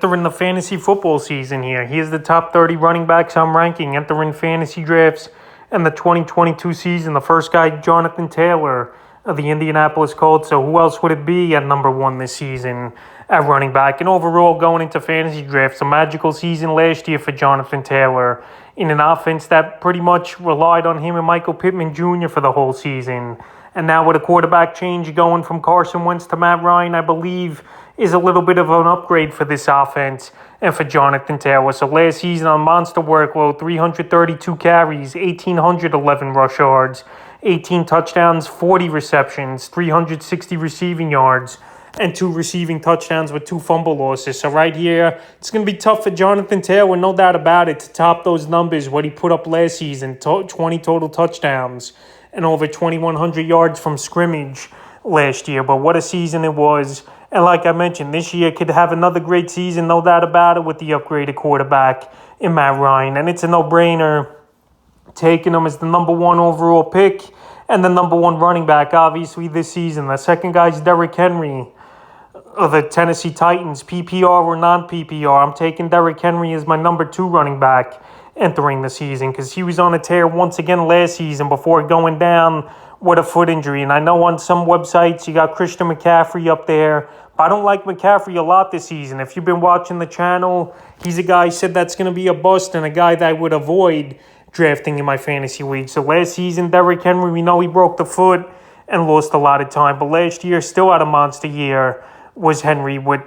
Entering the fantasy football season here. Here's the top 30 running backs I'm ranking entering fantasy drafts in the 2022 season. The first guy, Jonathan Taylor of the Indianapolis Colts. So who else would it be at number one this season at running back? And overall, going into fantasy drafts, a magical season last year for Jonathan Taylor in an offense that pretty much relied on him and Michael Pittman Jr. for the whole season. And now with a quarterback change going from Carson Wentz to Matt Ryan, I believe is a little bit of an upgrade for this offense and for Jonathan Taylor. So last season on monster workload, 332 carries, 1,811 rush yards, 18 touchdowns, 40 receptions, 360 receiving yards, and 2 receiving touchdowns with 2 fumble losses. So right here, it's going to be tough for Jonathan Taylor, no doubt about it, to top those numbers, what he put up last season, 20 total touchdowns and over 2,100 yards from scrimmage last year. But what a season it was. And like I mentioned, this year could have another great season, no doubt about it, with the upgraded quarterback in Matt Ryan. And it's a no-brainer taking him as the number one overall pick and the number one running back, obviously, this season. The second guy's Derrick Henry of the Tennessee Titans, PPR or non-PPR. I'm taking Derrick Henry as my number 2 running back entering the season because he was on a tear once again last season before going down with a foot injury. And I know on some websites you got Christian McCaffrey up there, but I don't like McCaffrey a lot this season. If you've been watching the channel, he's a guy I said that's going to be a bust and a guy that I would avoid drafting in my fantasy league. So last season, Derrick Henry, we know he broke the foot and lost a lot of time. But last year, still had a monster year, was Henry with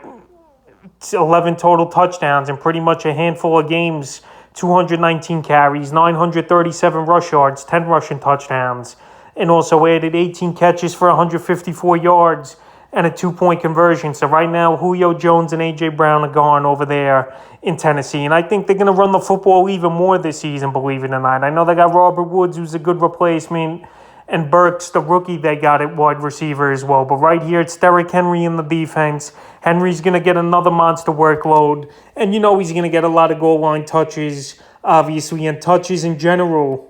11 total touchdowns in pretty much a handful of games, 219 carries, 937 rush yards, 10 rushing touchdowns, and also added 18 catches for 154 yards and a 2-point conversion. So right now, Julio Jones and A.J. Brown are gone over there in Tennessee. And I think they're going to run the football even more this season, believe it or not. I know they got Robert Woods, who's a good replacement, and Burks, the rookie, they got at wide receiver as well. But right here, it's Derrick Henry in the defense. Henry's going to get another monster workload. And you know he's going to get a lot of goal line touches, obviously, and touches in general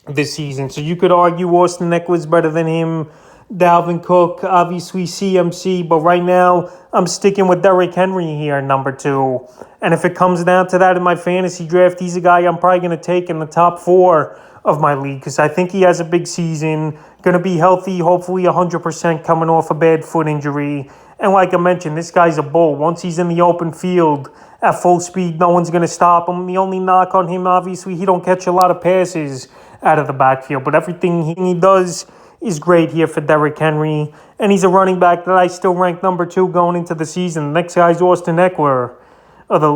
this season. So you could argue Austin Eckler's better than him, Dalvin Cook, obviously CMC, but right now I'm sticking with Derrick Henry here at number 2. And if it comes down to that in my fantasy draft, he's a guy I'm probably going to take in the top 4 of my league because I think he has a big season, going to be healthy, hopefully 100% coming off a bad foot injury. And like I mentioned, this guy's a bull. Once he's in the open field at full speed, no one's going to stop him. The only knock on him, obviously, he don't catch a lot of passes out of the backfield, but everything he does is great here for Derrick Henry. And he's a running back that I still rank number 2 going into the season. The next guy's Austin Eckler of the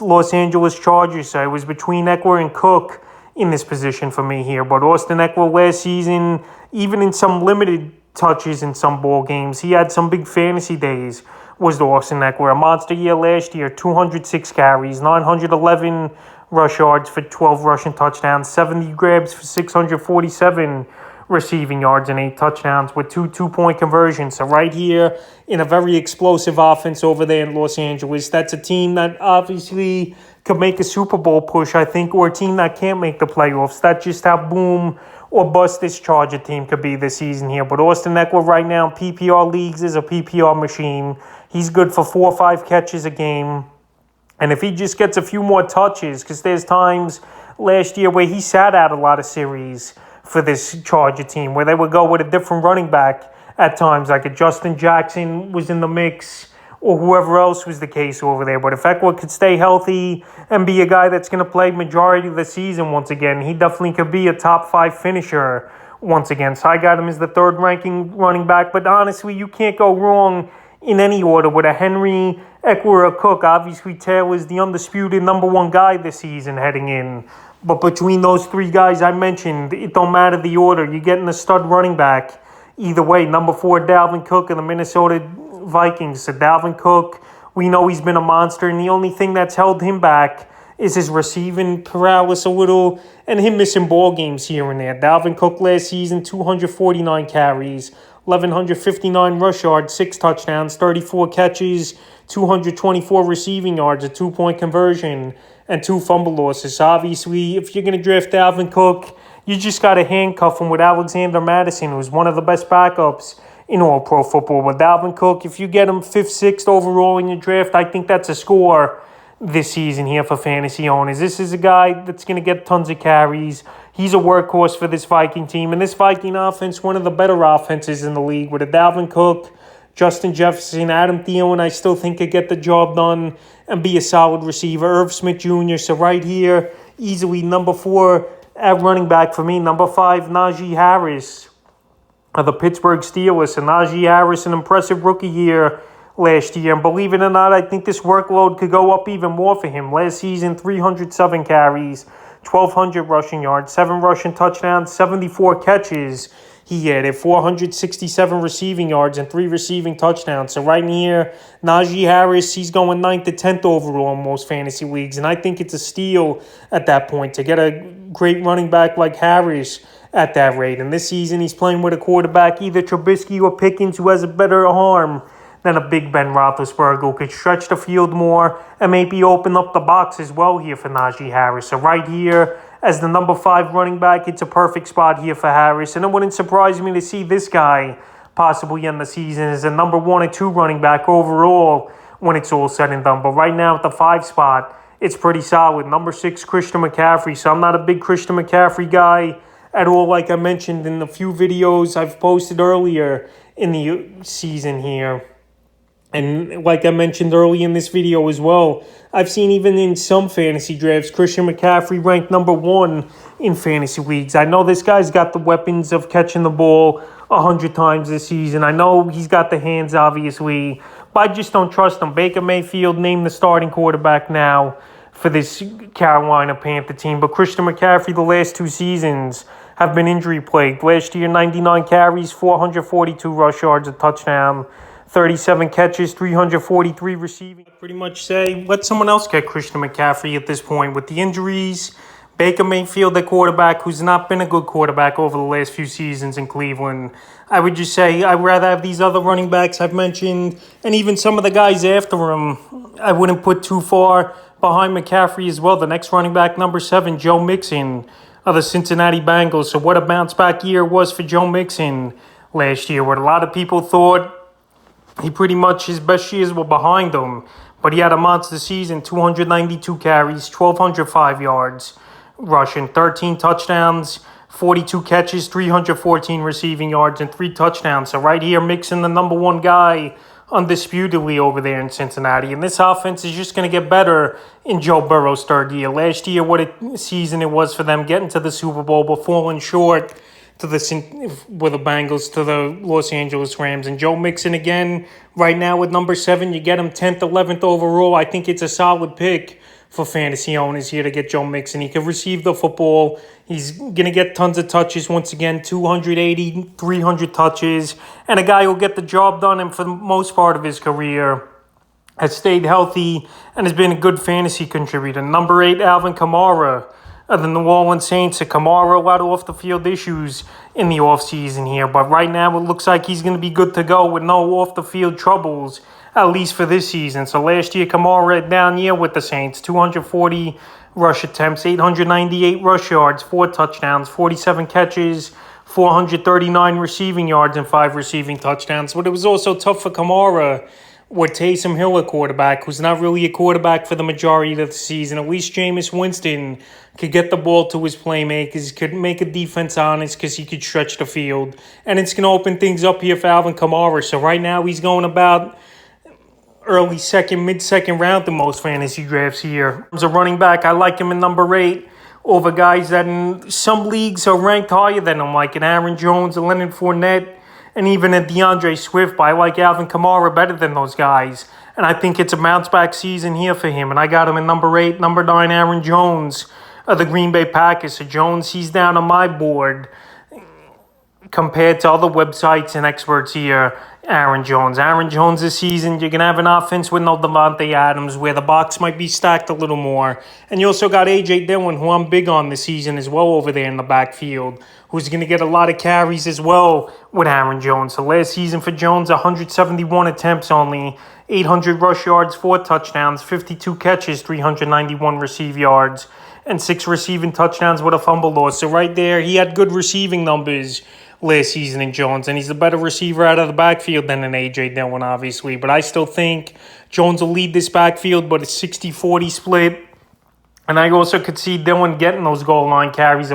Los Angeles Chargers. So it was between Eckler and Cook in this position for me here. But Austin Eckler last season, even in some limited touches in some ball games, he had some big fantasy days, was the Austin Eckler. A monster year last year, 206 carries, 911 rush yards for 12 rushing touchdowns, 70 grabs for 647 receiving yards and 8 touchdowns with 2 2-point conversions. So right here in a very explosive offense over there in Los Angeles, that's a team that obviously could make a Super Bowl push, I think, or a team that can't make the playoffs. That's just how boom or bust this Charger team could be this season here. But Austin Eckler right now in PPR leagues is a PPR machine. He's good for 4 or 5 catches a game. And if he just gets a few more touches, because there's times last year where he sat out a lot of series for this Charger team, where they would go with a different running back at times, like a Justin Jackson was in the mix or whoever else was the case over there. But if Eckler could stay healthy and be a guy that's going to play majority of the season once again, he definitely could be a top 5 finisher once again. So I got him as the 3rd ranking running back. But honestly, you can't go wrong in any order with a Henry, Eckler, or Cook. Obviously, Taylor's the undisputed number 1 guy this season heading in. But between those 3 guys I mentioned, it don't matter the order. You're getting a stud running back either way. Number 4, Dalvin Cook of the Minnesota Vikings. So Dalvin Cook, we know he's been a monster, and the only thing that's held him back is his receiving paralysis a little and him missing ball games here and there. Dalvin Cook last season, 249 carries, 1,159 rush yards, 6 touchdowns, 34 catches, 224 receiving yards, a 2-point conversion, and 2 fumble losses. So obviously, if you're going to draft Dalvin Cook, you just got to handcuff him with Alexander Madison, who's one of the best backups in all pro football. But Dalvin Cook, if you get him 5th, 6th overall in your draft, I think that's a score this season here for fantasy owners. This is a guy that's going to get tons of carries. He's a workhorse for this Viking team. And this Viking offense, one of the better offenses in the league, with a Dalvin Cook, Justin Jefferson, Adam Thielen, I still think could get the job done and be a solid receiver. Irv Smith Jr. So right here, easily number 4 at running back for me. Number 5, Najee Harris of the Pittsburgh Steelers. And Najee Harris, an impressive rookie year last year. And believe it or not, I think this workload could go up even more for him. Last season, 307 carries, 1,200 rushing yards, 7 rushing touchdowns, 74 catches. He added 467 receiving yards and 3 receiving touchdowns. So right in here, Najee Harris, he's going 9th to 10th overall in most fantasy leagues. And I think it's a steal at that point to get a great running back like Harris at that rate. And this season, he's playing with a quarterback, either Trubisky or Pickens, who has a better arm than a Big Ben Roethlisberger, who could stretch the field more and maybe open up the box as well here for Najee Harris. So right here, as the number 5 running back, it's a perfect spot here for Harris. And it wouldn't surprise me to see this guy possibly end the season as a number 1 or 2 running back overall when it's all said and done. But right now at the 5 spot, it's pretty solid. Number 6, Christian McCaffrey. So I'm not a big Christian McCaffrey guy at all, like I mentioned in the few videos I've posted earlier in the season here. And like I mentioned early in this video as well, I've seen even in some fantasy drafts, Christian McCaffrey ranked number 1 in fantasy leagues. I know this guy's got the weapons of catching the ball 100 times this season. I know he's got the hands, obviously, but I just don't trust him. Baker Mayfield named the starting quarterback now for this Carolina Panther team. But Christian McCaffrey, the last 2 seasons, have been injury-plagued. Last year, 99 carries, 442 rush yards, a touchdown, 37 catches, 343 receiving. I'd pretty much say, let someone else get Christian McCaffrey at this point. With the injuries, Baker Mayfield, the quarterback, who's not been a good quarterback over the last few seasons in Cleveland, I would just say I'd rather have these other running backs I've mentioned, and even some of the guys after him, I wouldn't put too far behind McCaffrey as well. The next running back, number 7, Joe Mixon of the Cincinnati Bengals. So what a bounce-back year was for Joe Mixon last year, where a lot of people thought he pretty much, his best years were behind him. But he had a monster season, 292 carries, 1,205 yards rushing, 13 touchdowns, 42 catches, 314 receiving yards, and 3 touchdowns. So right here, Mixon, the number 1 guy, undisputedly over there in Cincinnati. And this offense is just going to get better in Joe Burrow's 3rd year. Last year, what a season it was for them getting to the Super Bowl, but falling short with the Bengals to the Los Angeles Rams. And Joe Mixon again, right now with number 7, you get him 10th, 11th overall. I think it's a solid pick for fantasy owners here to get Joe Mixon. He can receive the football. He's going to get tons of touches once again, 280, 300 touches. And a guy who'll get the job done and for the most part of his career has stayed healthy and has been a good fantasy contributor. Number 8, Alvin Kamara of the New Orleans Saints. Kamara, a lot of off-the-field issues in the offseason here. But right now, it looks like he's going to be good to go with no off-the-field troubles, at least for this season. So last year, Kamara had a down year with the Saints. 240 rush attempts, 898 rush yards, 4 touchdowns, 47 catches, 439 receiving yards, and 5 receiving touchdowns. But it was also tough for Kamara with Taysom Hill, a quarterback who's not really a quarterback for the majority of the season. At least Jameis Winston could get the ball to his playmakers, could make a defense honest because he could stretch the field. And it's going to open things up here for Alvin Kamara. So right now he's going about early second, mid-second round in most fantasy drafts here. As a running back, I like him in number 8 over guys that in some leagues are ranked higher than him, like an Aaron Jones, a Leonard Fournette, and even a DeAndre Swift. But I like Alvin Kamara better than those guys. And I think it's a bounce-back season here for him. And I got him in number 8. Number 9, Aaron Jones of the Green Bay Packers. So Jones, he's down on my board compared to other websites and experts here. Aaron Jones this season, you're going to have an offense with no Devontae Adams where the box might be stacked a little more. And you also got A.J. Dillon, who I'm big on this season as well over there in the backfield, who's going to get a lot of carries as well with Aaron Jones. So last season for Jones, 171 attempts only, 800 rush yards, 4 touchdowns, 52 catches, 391 receive yards, and 6 receiving touchdowns with a fumble loss. So right there, he had good receiving numbers last season in Jones, and he's a better receiver out of the backfield than an A.J. Dillon, obviously. But I still think Jones will lead this backfield, but it's 60-40 split. And I also could see Dillon getting those goal line carries,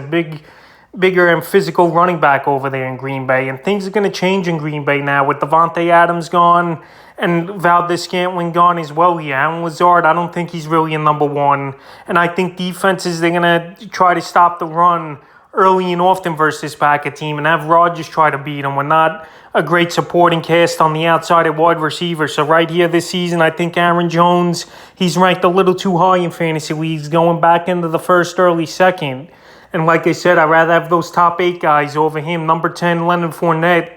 bigger and physical running back over there in Green Bay. And things are going to change in Green Bay now with Devontae Adams gone and Valdez-Scantling gone as well here. Alan Lazard, I don't think he's really a number one. And I think defenses, they're going to try to stop the run early and often versus this Packer team and have Rodgers try to beat them. We're not a great supporting cast on the outside at wide receiver. So right here this season, I think Aaron Jones, he's ranked a little too high in fantasy leagues, going back into the first, early second. And like I said, I'd rather have those top 8 guys over him. Number 10, Leonard Fournette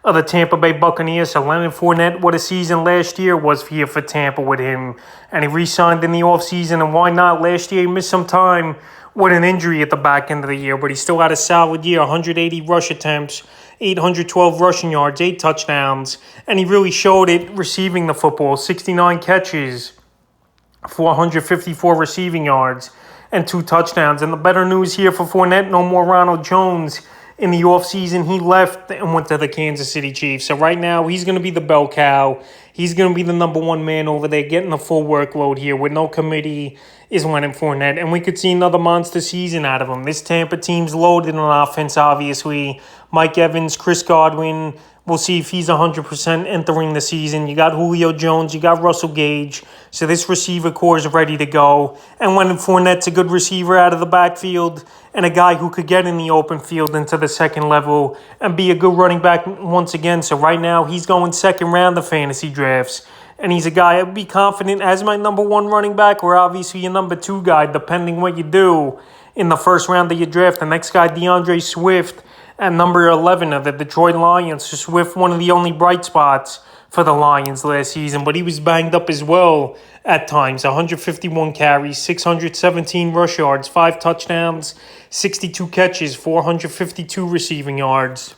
of the Tampa Bay Buccaneers. So Leonard Fournette, what a season last year was here for Tampa with him. And he re-signed in the offseason, and why not? Last year he missed some time with an injury at the back end of the year, but he still had a solid year, 180 rush attempts, 812 rushing yards, 8 touchdowns, and he really showed it receiving the football, 69 catches, 454 receiving yards, and 2 touchdowns. And the better news here for Fournette, no more Ronald Jones. In the offseason, he left and went to the Kansas City Chiefs. So right now, he's going to be the bell cow. He's going to be the number one man over there, getting the full workload here with no committee is Leonard Fournette. And we could see another monster season out of him. This Tampa team's loaded on offense, obviously. Mike Evans, Chris Godwin. We'll see if he's 100% entering the season. You got Julio Jones. You got Russell Gage. So this receiver core is ready to go. And Leonard Fournette's a good receiver out of the backfield and a guy who could get in the open field into the second level and be a good running back once again. So right now, he's going second round of fantasy drafts. And he's a guy I'd be confident as my number 1 running back or obviously your number 2 guy, depending what you do in the first round of your draft. The next guy, DeAndre Swift, at number 11 of the Detroit Lions. So Swift, one of the only bright spots for the Lions last season, but he was banged up as well at times. 151 carries, 617 rush yards, 5 touchdowns, 62 catches, 452 receiving yards,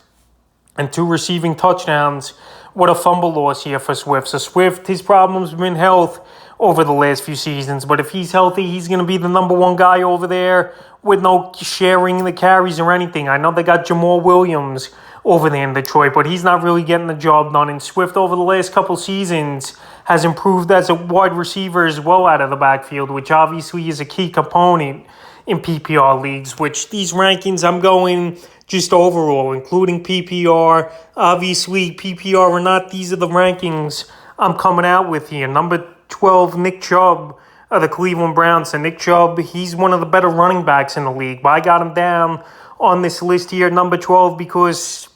and 2 receiving touchdowns. What a fumble loss here for Swift. So Swift, his problems have been health over the last few seasons, but if he's healthy, he's going to be the number 1 guy over there with no sharing the carries or anything. I know they got Jamal Williams over there in Detroit, but he's not really getting the job done. And Swift over the last couple seasons has improved as a wide receiver as well out of the backfield, which obviously is a key component in PPR leagues, which these rankings I'm going just overall, including PPR. Obviously, PPR or not, these are the rankings I'm coming out with here. Number 12, Nick Chubb of the Cleveland Browns. And Nick Chubb, he's one of the better running backs in the league. But I got him down on this list here, number 12, because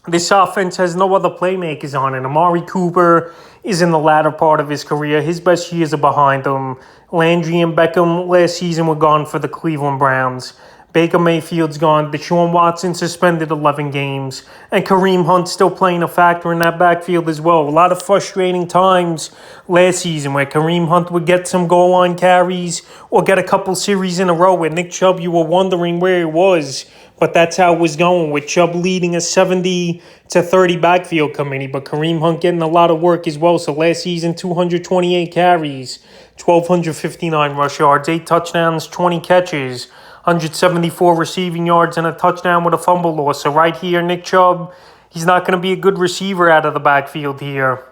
this offense has no other playmakers on it. Amari Cooper is in the latter part of his career. His best years are behind him. Landry and Beckham last season were gone for the Cleveland Browns. Baker Mayfield's gone. Deshaun Watson suspended 11 games. And Kareem Hunt still playing a factor in that backfield as well. A lot of frustrating times last season where Kareem Hunt would get some goal line carries or get a couple series in a row where Nick Chubb, you were wondering where he was. But that's how it was going, with Chubb leading a 70-30 backfield committee. But Kareem Hunt getting a lot of work as well. So last season, 228 carries, 1,259 rush yards, 8 touchdowns, 20 catches, 174 receiving yards, and a touchdown with a fumble loss. So right here, Nick Chubb, he's not going to be a good receiver out of the backfield here.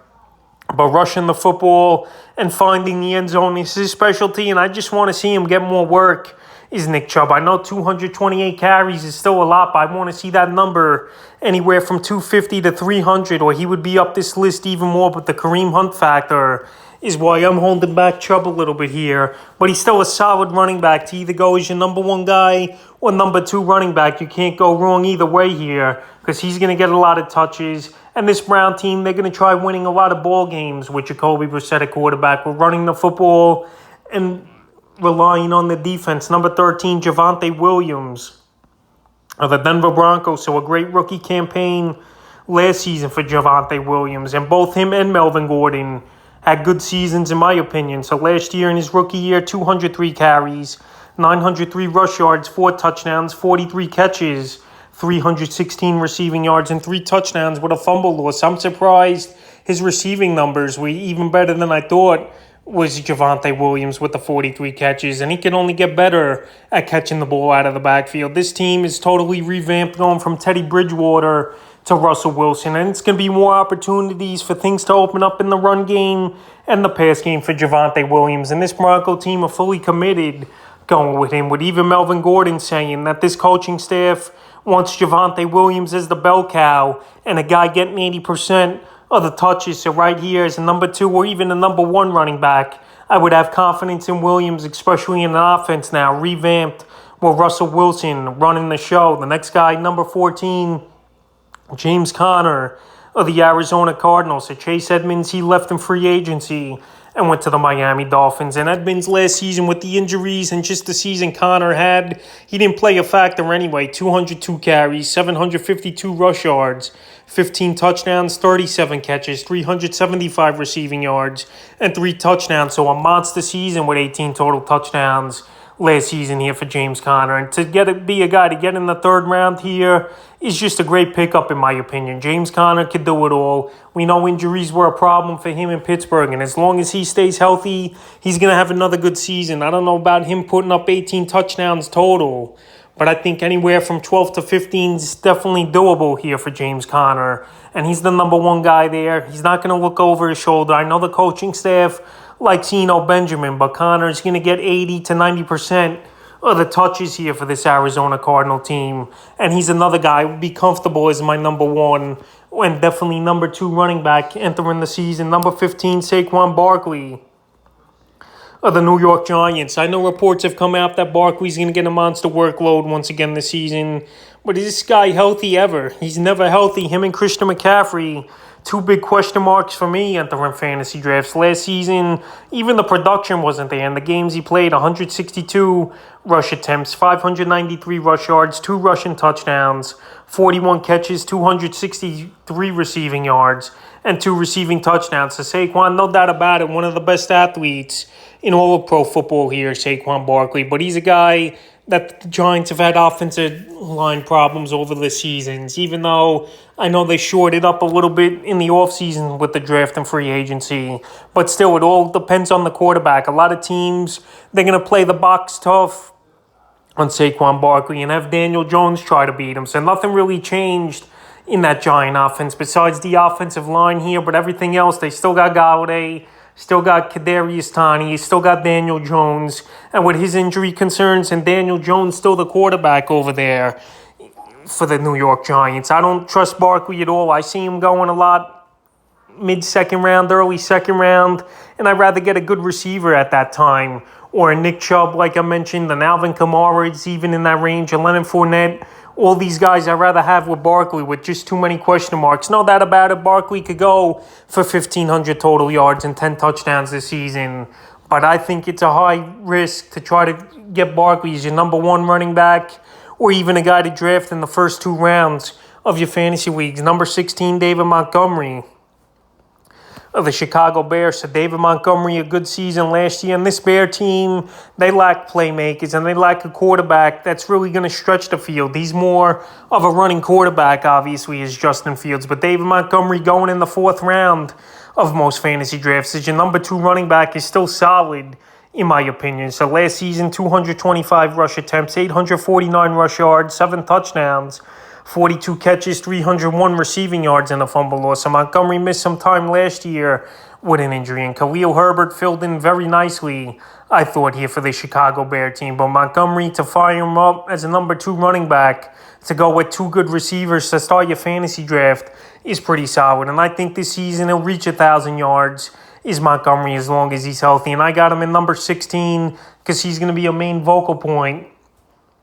But rushing the football and finding the end zone is his specialty, and I just want to see him get more work is Nick Chubb. I know 228 carries is still a lot, but I want to see that number anywhere from 250 to 300, or he would be up this list even more. But the Kareem Hunt factor is why I'm holding back Chubb a little bit here. But he's still a solid running back to either go as your number 1 guy or number 2 running back. You can't go wrong either way here because he's going to get a lot of touches. And this Brown team, they're going to try winning a lot of ball games with Jacoby Brissett at quarterback. We're running the football and relying on the defense. Number 13, Javonte Williams of the Denver Broncos. So a great rookie campaign last season for Javonte Williams. And both him and Melvin Gordon had good seasons in my opinion. So last year in his rookie year, 203 carries, 903 rush yards, 4 touchdowns, 43 catches, 316 receiving yards, and 3 touchdowns with a fumble loss. I'm surprised his receiving numbers were even better than I thought was Javonte Williams with the 43 catches, and he can only get better at catching the ball out of the backfield. This team is totally revamped, going from Teddy Bridgewater to Russell Wilson, and it's going to be more opportunities for things to open up in the run game and the pass game for Javonte Williams. And this Bronco team are fully committed going with him, with even Melvin Gordon saying that this coaching staff wants Javonte Williams as the bell cow and a guy getting 80% of the touches. So right here as a number 2 or even a number 1 running back, I would have confidence in Williams, especially in the offense now, revamped with Russell Wilson running the show. The next guy, number 14, James Conner of the Arizona Cardinals. So Chase Edmonds, he left in free agency and went to the Miami Dolphins. And Edmonds last season with the injuries and just the season Conner had, he didn't play a factor anyway. 202 carries, 752 rush yards, 15 touchdowns, 37 catches, 375 receiving yards, and 3 touchdowns. So a monster season with 18 total touchdowns last season here for James Conner. And to be a guy to get in the 3rd round here is just a great pickup in my opinion. James Conner could do it all. We know injuries were a problem for him in Pittsburgh, and as long as he stays healthy, he's going to have another good season. I don't know about him putting up 18 touchdowns total, but I think anywhere from 12 to 15 is definitely doable here for James Conner. And he's the number 1 guy there. He's not going to look over his shoulder. I know the coaching staff likes Eno Benjamin, but Conner's going to get 80 to 90% of the touches here for this Arizona Cardinal team. And he's another guy who would be comfortable as my number 1 and definitely number 2 running back entering the season. Number 15, Saquon Barkley of the New York Giants. I know reports have come out that Barkley's going to get a monster workload once again this season. But is this guy healthy ever? He's never healthy. Him and Christian McCaffrey, 2 big question marks for me entering fantasy drafts. Last season, even the production wasn't there. In the games he played, 162 rush attempts, 593 rush yards, 2 rushing touchdowns, 41 catches, 263 receiving yards, and 2 receiving touchdowns. So Saquon, no doubt about it, one of the best athletes in all of pro football here, Saquon Barkley. But he's a guy that the Giants have had offensive line problems over the seasons, even though I know they shored it up a little bit in the offseason with the draft and free agency. But still, it all depends on the quarterback. A lot of teams, they're going to play the box tough on Saquon Barkley and have Daniel Jones try to beat him. So nothing really changed in that Giant offense besides the offensive line here, but everything else, they still got Galladay, still got Kadarius Toney, still got Daniel Jones. And with his injury concerns and Daniel Jones still the quarterback over there for the New York Giants, I don't trust Barkley at all. I see him going a lot mid-second round, early second round, and I'd rather get a good receiver at that time. Or a Nick Chubb, like I mentioned, and Alvin Kamara is even in that range, and Leonard Fournette. All these guys I'd rather have with Barkley with just too many question marks. No doubt about it, Barkley could go for 1,500 total yards and 10 touchdowns this season. But I think it's a high risk to try to get Barkley as your number 1 running back or even a guy to draft in the first 2 rounds of your fantasy leagues. Number 16, David Montgomery of the Chicago Bears. So David Montgomery, a good season last year. And this Bear team, they lack playmakers and they lack a quarterback that's really going to stretch the field. He's more of a running quarterback, obviously, as Justin Fields. But David Montgomery going in the 4th round of most fantasy drafts as your number 2 running back is still solid, in my opinion. So last season, 225 rush attempts, 849 rush yards, 7 touchdowns, 42 catches, 301 receiving yards, and a fumble loss. So Montgomery missed some time last year with an injury, and Khalil Herbert filled in very nicely, I thought, here for the Chicago Bear team. But Montgomery, to fire him up as a number 2 running back, to go with 2 good receivers to start your fantasy draft is pretty solid. And I think this season he'll reach 1,000 yards is Montgomery as long as he's healthy. And I got him in number 16 because he's going to be a main vocal point,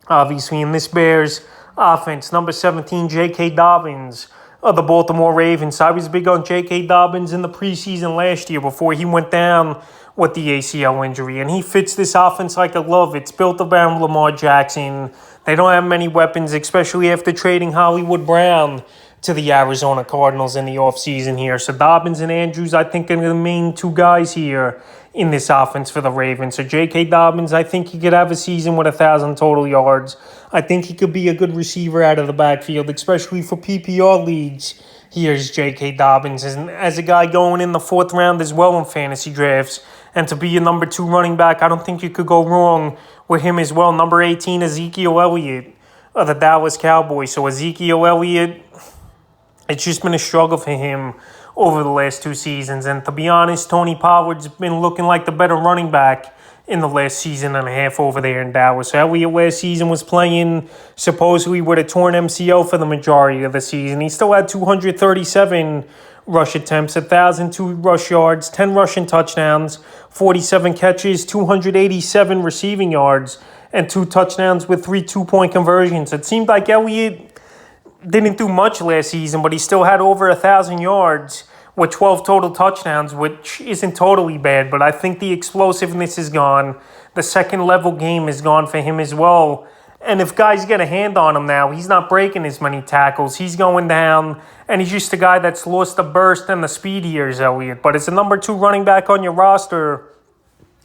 obviously, in this Bears offense. Number 17, J.K. Dobbins of the Baltimore Ravens. I was big on J.K. Dobbins in the preseason last year before he went down with the ACL injury. And he fits this offense like a glove. It's built around Lamar Jackson. They don't have many weapons, especially after trading Hollywood Brown to the Arizona Cardinals in the offseason here. So Dobbins and Andrews, I think, are the main 2 guys here in this offense for the Ravens. So J.K. Dobbins, I think he could have a season with 1,000 total yards. I think he could be a good receiver out of the backfield, especially for PPR leagues. Here's J.K. Dobbins as a guy going in the 4th round as well in fantasy drafts. And to be a number 2 running back, I don't think you could go wrong with him as well. Number 18, Ezekiel Elliott of the Dallas Cowboys. So Ezekiel Elliott, it's just been a struggle for him over the last 2 seasons. And to be honest, Tony Pollard's been looking like the better running back in the last season and a half over there in Dallas. Elliott last season was playing supposedly with a torn MCL for the majority of the season. He still had 237 rush attempts, 1,002 rush yards, 10 rushing touchdowns, 47 catches, 287 receiving yards, and 2 touchdowns with 3 two-point conversions. It seemed like Elliott didn't do much last season, but he still had over 1,000 yards with 12 total touchdowns, which isn't totally bad, but I think the explosiveness is gone. The second-level game is gone for him as well. And if guys get a hand on him now, he's not breaking as many tackles. He's going down, and he's just a guy that's lost the burst and the speed here is Elliott. But as a number 2 running back on your roster,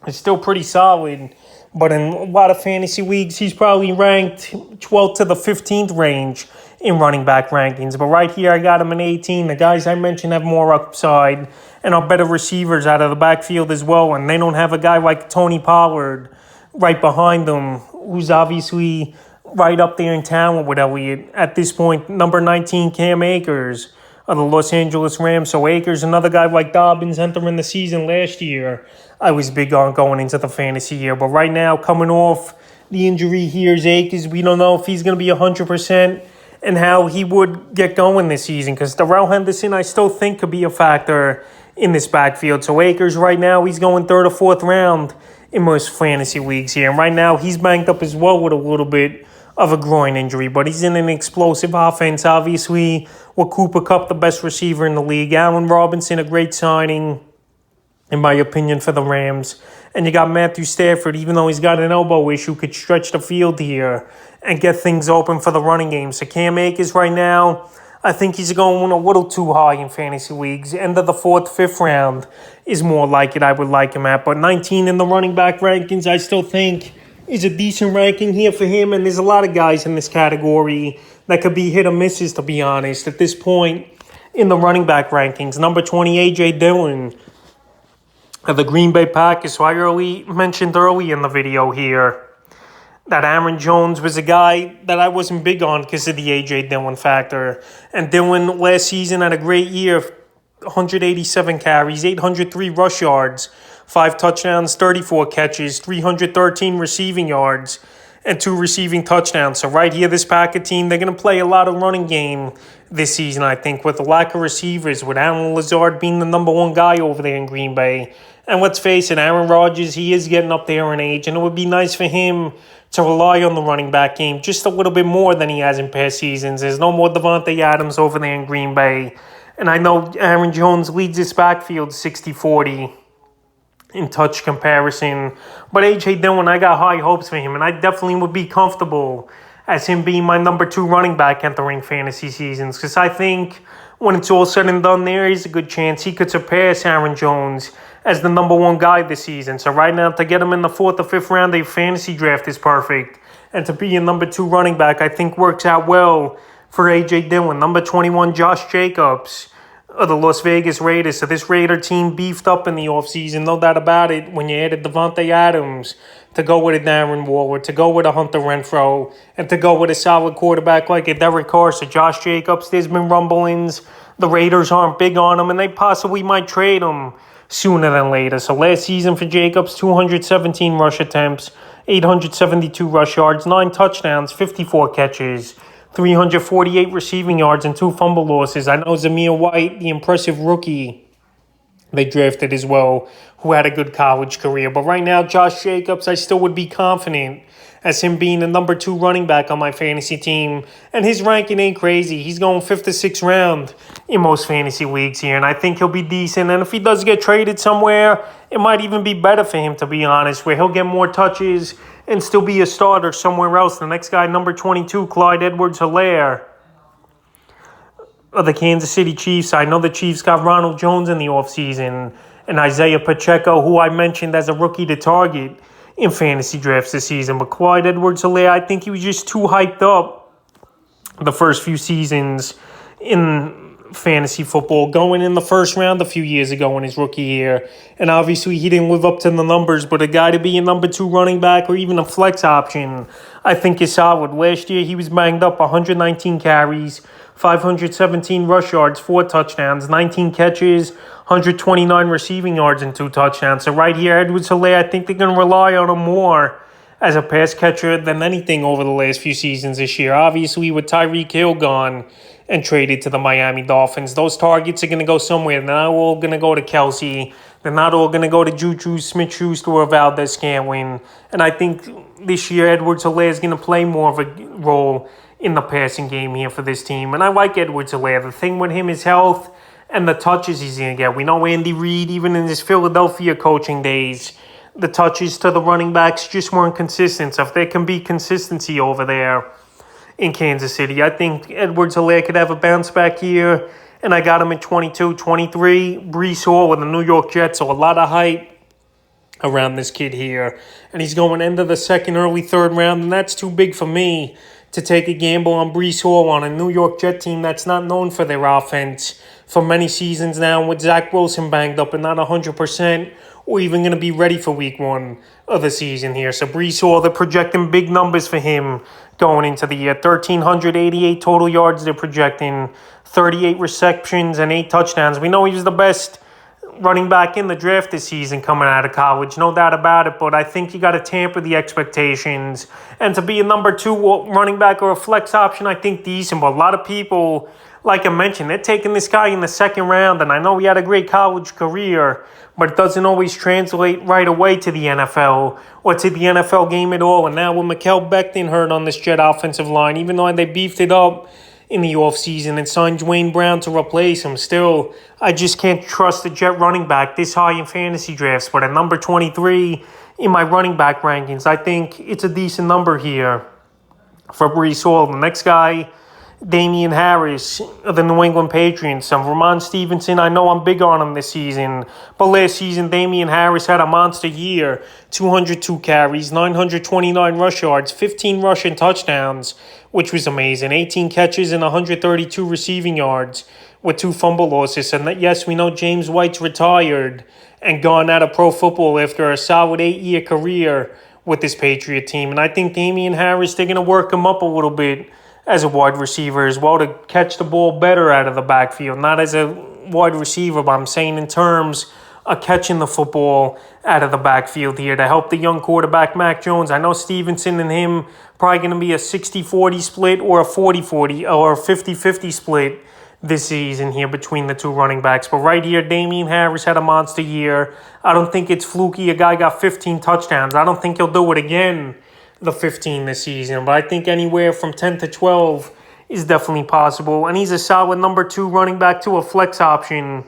it's still pretty solid. But in a lot of fantasy leagues, he's probably ranked 12th to the 15th range in running back rankings. But right here, I got him in 18. The guys I mentioned have more upside and are better receivers out of the backfield as well. And they don't have a guy like Tony Pollard right behind them, who's obviously right up there in talent with Elliott. At this point, number 19, Cam Akers of the Los Angeles Rams. So Akers, another guy like Dobbins entering the season last year, I was big on going into the fantasy year. But right now, coming off the injury, here's Akers. We don't know if he's going to be 100% and how he would get going this season, because Darrell Henderson, I still think, could be a factor in this backfield. So Akers right now, he's going 3rd or 4th round in most fantasy leagues here. And right now, he's banged up as well with a little bit of a groin injury, but he's in an explosive offense, obviously, with Cooper Kupp, the best receiver in the league. Allen Robinson, a great signing, in my opinion, for the Rams. And you got Matthew Stafford, even though he's got an elbow issue, could stretch the field here and get things open for the running game. So Cam Akers right now, I think he's going a little too high in fantasy leagues. End of the 4th, 5th round is more like it I would like him at. But 19 in the running back rankings, I still think is a decent ranking here for him. And there's a lot of guys in this category that could be hit or misses, to be honest, at this point in the running back rankings. Number 20, A.J. Dillon of the Green Bay Packers. So I mentioned early in the video here that Aaron Jones was a guy that I wasn't big on because of the A.J. Dillon factor. And Dillon last season had a great year, 187 carries, 803 rush yards, 5 touchdowns, 34 catches, 313 receiving yards, and 2 receiving touchdowns. So right here, this Packer team, they're going to play a lot of running game this season, I think, with a lack of receivers, with Allen Lazard being the number 1 guy over there in Green Bay. And let's face it, Aaron Rodgers, he is getting up there in age, and it would be nice for him to rely on the running back game just a little bit more than he has in past seasons. There's no more Devontae Adams over there in Green Bay. And I know Aaron Jones leads this backfield 60-40 in touch comparison. But A.J. Dillon, I got high hopes for him, and I definitely would be comfortable as him being my number 2 running back entering fantasy seasons, because I think when it's all said and done, there is a good chance he could surpass Aaron Jones as the number 1 guy this season. So right now, to get him in the 4th or 5th round, a fantasy draft is perfect. And to be a number 2 running back, I think works out well for A.J. Dillon. Number 21, Josh Jacobs of the Las Vegas Raiders. So this Raider team beefed up in the offseason, no doubt about it, when you added Devontae Adams to go with a Darren Waller, to go with a Hunter Renfrow, and to go with a solid quarterback like a Derek Carr. So Josh Jacobs, there's been rumblings. The Raiders aren't big on him, and they possibly might trade him sooner than later. So last season for Jacobs, 217 rush attempts, 872 rush yards, 9 touchdowns, 54 catches, 348 receiving yards, and 2 fumble losses. I know Zamir White, the impressive rookie they drafted as well, who had a good college career. But right now, Josh Jacobs, I still would be confident as him being the number 2 running back on my fantasy team. And his ranking ain't crazy. He's going 5th to 6th round in most fantasy leagues here. And I think he'll be decent. And if he does get traded somewhere, it might even be better for him, to be honest, where he'll get more touches and still be a starter somewhere else. The next guy, number 22, Clyde Edwards-Helaire of the Kansas City Chiefs. I know the Chiefs got Ronald Jones in the offseason and Isaiah Pacheco, who I mentioned as a rookie to target in fantasy drafts this season. But Clyde Edwards-Helaire, I think he was just too hyped up the first few seasons in fantasy football, going in the first round a few years ago in his rookie year. And obviously he didn't live up to the numbers, but a guy to be a number 2 running back or even a flex option, I think is solid. Last year he was banged up 119 carries, 517 rush yards, 4 touchdowns, 19 catches, 129 receiving yards, and 2 touchdowns. So right here, Edwards-Helaire, I think they're going to rely on him more as a pass catcher than anything over the last few seasons this year. Obviously, with Tyreek Hill gone and traded to the Miami Dolphins, those targets are going to go somewhere. They're not all going to go to Kelsey. They're not all going to go to Juju Smith-Schuster or Valdez-Scantling. And I think this year Edwards-Helaire is going to play more of a role in the passing game here for this team. And I like Edwards-Helaire. The thing with him is health and the touches he's going to get. We know Andy Reid, even in his Philadelphia coaching days, the touches to the running backs just weren't consistent. So if there can be consistency over there in Kansas City, I think Edwards-Helaire could have a bounce back year. And I got him at 22, 23. Breece Hall with the New York Jets, so a lot of hype around this kid here. And he's going end of the second, early third round, and that's too big for me to take a gamble on Breece Hall on a New York Jet team that's not known for their offense for many seasons now, with Zach Wilson banged up and not 100%, or even going to be ready for week 1 of the season here. So Breece Hall, they're projecting big numbers for him going into the year. 1,388 total yards they're projecting, 38 receptions and 8 touchdowns. We know he was the best running back in the draft this season coming out of college, no doubt about it, but I think you got to tamper the expectations. And to be a number 2 running back or a flex option, I think decent, but a lot of people, like I mentioned, they're taking this guy in the second round, and I know he had a great college career, but it doesn't always translate right away to the NFL or to the NFL game at all. And now with Mikael Becton hurt on this Jet offensive line, even though they beefed it up in the offseason and signed Dwayne Brown to replace him, still, I just can't trust the Jet running back this high in fantasy drafts. But at number 23 in my running back rankings, I think it's a decent number here for Breece Hall. The next guy, Damian Harris of the New England Patriots. Ramon Stevenson, I know I'm big on him this season, but last season Damian Harris had a monster year. 202 carries, 929 rush yards, 15 rushing touchdowns, which was amazing. 18 catches and 132 receiving yards with 2 fumble losses. And yes, we know James White's retired and gone out of pro football after a solid 8-year career with this Patriot team. And I think Damian Harris, they're going to work him up a little bit as a wide receiver as well to catch the ball better out of the backfield. Not as a wide receiver, but I'm saying in terms of catching the football out of the backfield here to help the young quarterback, Mac Jones. I know Stevenson and him probably going to be a 60-40 split or a 40-40 or a 50-50 split this season here between the 2 running backs. But right here, Damian Harris had a monster year. I don't think it's fluky. A guy got 15 touchdowns. I don't think he'll do it again, the 15 this season, but I think anywhere from 10 to 12 is definitely possible. And he's a solid number 2 running back to a flex option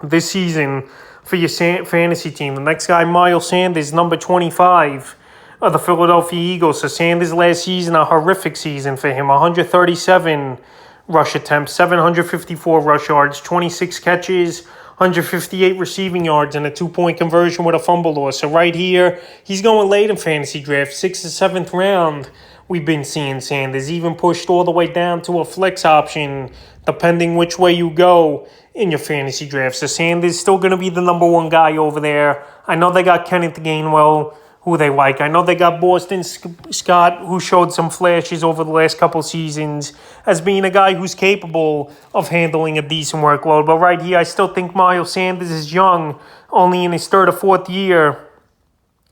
this season for your fantasy team. The next guy, Miles Sanders, number 25 of the Philadelphia Eagles. So Sanders last season, a horrific season for him. 137 rush attempts, 754 rush yards, 26 catches, 158 receiving yards, and a 2-point conversion with a fumble loss. So right here, he's going late in fantasy draft, 6th or 7th round. We've been seeing Sanders even pushed all the way down to a flex option, depending which way you go in your fantasy draft. So Sanders still going to be the number 1 guy over there. I know they got Kenneth Gainwell, who they like. I know they got Boston Scott, who showed some flashes over the last couple seasons as being a guy who's capable of handling a decent workload. But right here, I still think Miles Sanders is young, only in his 3rd or 4th year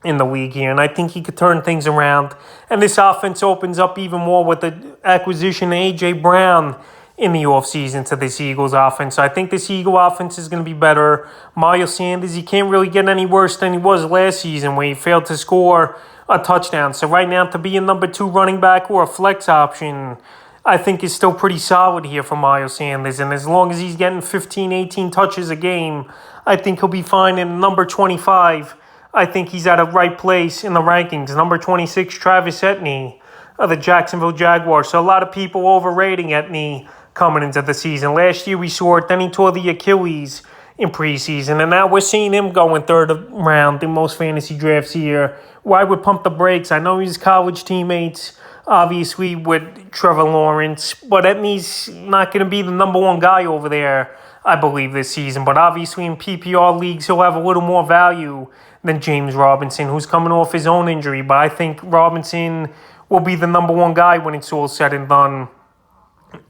in the league here, and I think he could turn things around. And this offense opens up even more with the acquisition of A.J. Brown in the offseason to this Eagles offense. So I think this Eagle offense is going to be better. Miles Sanders, he can't really get any worse than he was last season where he failed to score a touchdown. So right now, to be a number 2 running back or a flex option, I think is still pretty solid here for Miles Sanders. And as long as he's getting 15, 18 touches a game, I think he'll be fine. In number 25, I think he's at a right place in the rankings. Number 26, Travis Etienne of the Jacksonville Jaguars. So a lot of people overrating Etienne coming into the season. Last year we saw it, then he tore the Achilles in preseason, and now we're seeing him going 3rd round in most fantasy drafts here, where I would pump the brakes. I know his college teammates obviously, with Trevor Lawrence. But Etnie's not going to be the number one guy over there, I believe, this season. But obviously, in PPR leagues, he'll have a little more value than James Robinson, who's coming off his own injury. But I think Robinson will be the number one guy when it's all said and done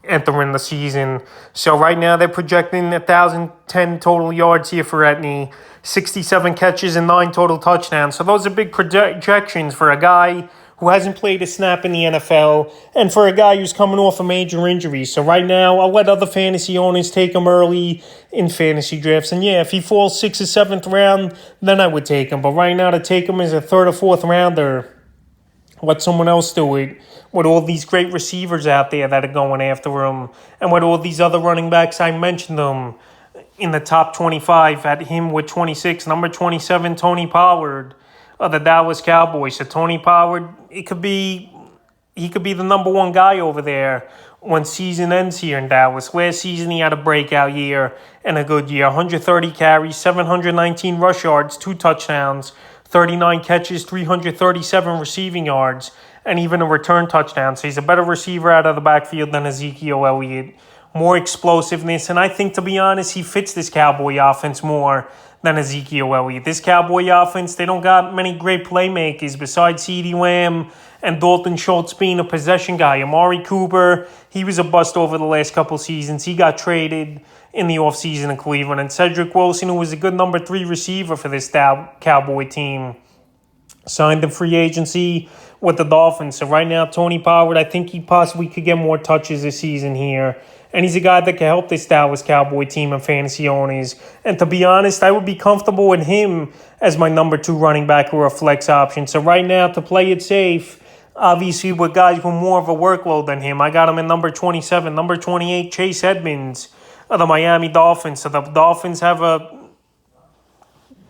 entering the season. So right now they're projecting 1,010 total yards here for Etienne, 67 catches and 9 total touchdowns. So those are big projections for a guy who hasn't played a snap in the NFL and for a guy who's coming off a major injury. So right now I'll let other fantasy owners take him early in fantasy drafts. And yeah, if he falls 6th or 7th round, then I would take him. But right now to take him as a 3rd or 4th rounder, let someone else do it with all these great receivers out there that are going after him and with all these other running backs. I mentioned them in the top 25 at him with 26. Number 27, Tony Pollard of the Dallas Cowboys. So Tony Pollard, he could be the number one guy over there when season ends here in Dallas. Last season he had a breakout year and a good year. 130 carries, 719 rush yards, 2 touchdowns, 39 catches, 337 receiving yards, and even a return touchdown. So he's a better receiver out of the backfield than Ezekiel Elliott. More explosiveness, and I think, to be honest, he fits this Cowboy offense more than Ezekiel Elliott. This Cowboy offense, they don't got many great playmakers besides CeeDee Lamb and Dalton Schultz being a possession guy. Amari Cooper, he was a bust over the last couple seasons. He got traded in the offseason in Cleveland. And Cedric Wilson, who was a good number 3 receiver for this Cowboy team, signed in free agency with the Dolphins. So right now, Tony Pollard, I think he possibly could get more touches this season here. And he's a guy that can help this Dallas Cowboy team and fantasy owners. And to be honest, I would be comfortable with him as my number 2 running back or a flex option. So right now, to play it safe, obviously with guys with more of a workload than him, I got him in number 27. Number 28, Chase Edmonds of the Miami Dolphins. So the Dolphins have a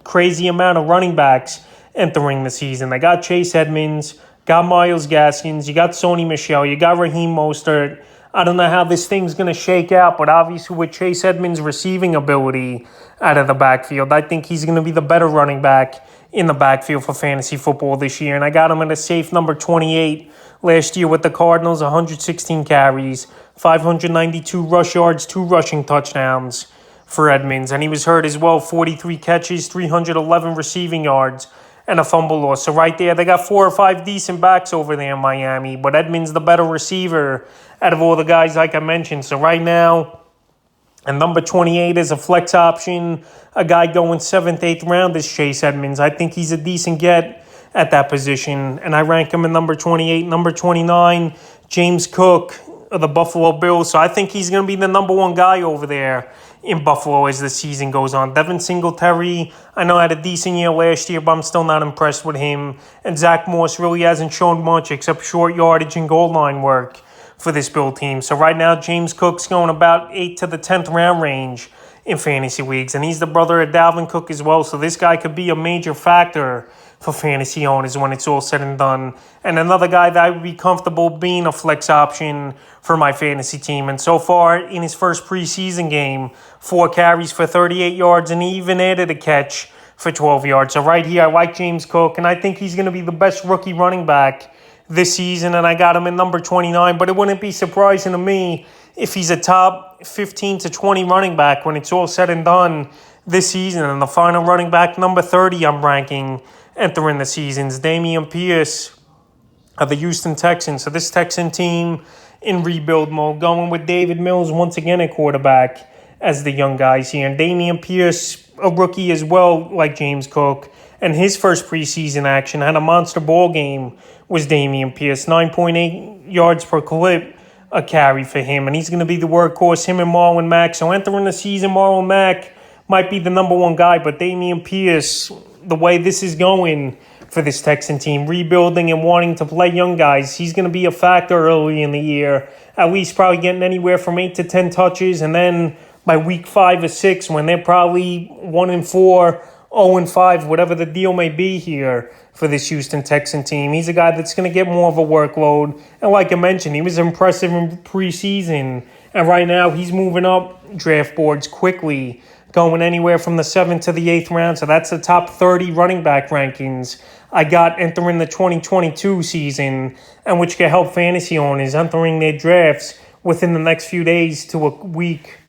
crazy amount of running backs entering the season. They got Chase Edmonds, got Myles Gaskins, you got Sony Michel, you got Raheem Mostert. I don't know how this thing's going to shake out, but obviously with Chase Edmonds' receiving ability out of the backfield, I think he's going to be the better running back in the backfield for fantasy football this year. And I got him at a safe number 28 last year with the Cardinals, 116 carries, 592 rush yards, 2 rushing touchdowns for Edmonds. And he was hurt as well, 43 catches, 311 receiving yards, and a fumble loss. So right there, they got 4 or 5 decent backs over there in Miami, but Edmonds the better receiver out of all the guys like I mentioned. So right now, and number 28 is a flex option. A guy going 7th, 8th round is Chase Edmonds. I think he's a decent get at that position, and I rank him in number 28. Number 29, James Cook of the Buffalo Bills. So I think he's going to be the number 1 guy over there in Buffalo as the season goes on. Devin Singletary, I know, had a decent year last year, but I'm still not impressed with him. And Zach Moss really hasn't shown much except short yardage and goal line work for this Bill team. So right now, James Cook's going about 8th to the 10th round range in fantasy leagues. And he's the brother of Dalvin Cook as well. So this guy could be a major factor for fantasy owners when it's all said and done. And another guy that I would be comfortable being a flex option for my fantasy team. And so far, in his first preseason game, 4 carries for 38 yards, and he even added a catch for 12 yards. So right here, I like James Cook, and I think he's going to be the best rookie running back this season, and I got him in number 29. But it wouldn't be surprising to me if he's a top 15 to 20 running back when it's all said and done this season. And the final running back, number 30, I'm ranking entering the seasons, Damian Pierce of the Houston Texans. So this Texan team in rebuild mode, going with David Mills once again at quarterback as the young guys here. And Damian Pierce, a rookie as well, like James Cook. And his first preseason action had a monster ball game, was Damian Pierce. 9.8 yards per clip a carry for him. And he's going to be the workhorse, him and Marlon Mack. So entering the season, Marlon Mack might be the number 1 guy. But Damian Pierce, the way this is going for this Texan team, rebuilding and wanting to play young guys, he's going to be a factor early in the year. At least probably getting anywhere from 8 to 10 touches. And then by week 5 or 6, when they're probably 1-4, 0-5, whatever the deal may be here for this Houston Texan team, he's a guy that's going to get more of a workload. And like I mentioned, he was impressive in preseason. And right now, he's moving up draft boards quickly going anywhere from the 7th to the 8th round. So that's the top 30 running back rankings I got entering the 2022 season, and which can help fantasy owners entering their drafts within the next few days to a week.